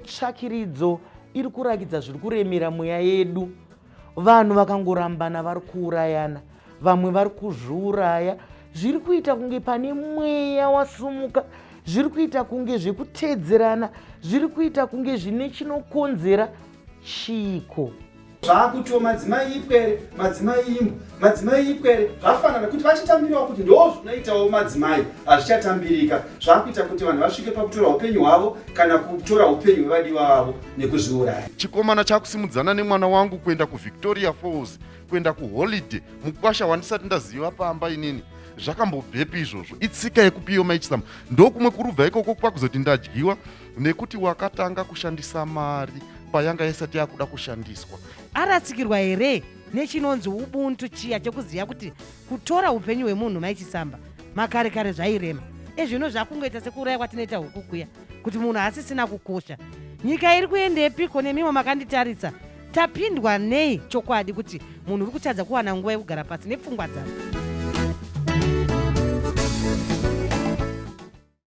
tsvakiridzo iri kurakidza zviri kuremera mweya yedu. Vanhu vakangorambana vari kuurayana, vamwe vari kuzviuraya. Zviri kuita kunge pane mweya wasumuka, zviri kuita kunge zvekutedzerana, zviri kuita kunge zvine chinokonzera chiko. Zvakutiwo madzimai ipwere, madzimai ipwere zvafanana kuti vachitambirawo kuti ndo zvinoitawo madzimai hazvichatambirika. Zvakuita kuti vanhu vasvike pakutora upenyu hwavo kana kutora upenyu hwevadiwa vavo nekuzviuraya. Chikomana chakusimudzana nemwana wangu kuenda kuVictoria Falls, kuenda kuholiday mukwasha wandisati ndaziva pamba inini. Zvakambobvepi izvozvo? Itsika yekupiwa Mai Chisamba. Ndokumwe kurubva ikoko kwakuzoti ndadyiwa nekuti wakatanga kushandisa mari payanga isati yakuda kushandiswa. Aratsikirwa here nechinonzi ubuntu chiya chokuziva kuti kutora upenyu hwemunhu Mai Chisamba makare kare zvairema. Ezvino zvakungoita sekuuraya kwatinoita huku kuya kuti munhu asisina kukosha. Nyika iri kuendepiko nemimwe makanditaritsa? Tapindwa nei chokwadi kuti munhu uri kutadza kuwana nguva yekugara pasi nepfungwa dzake?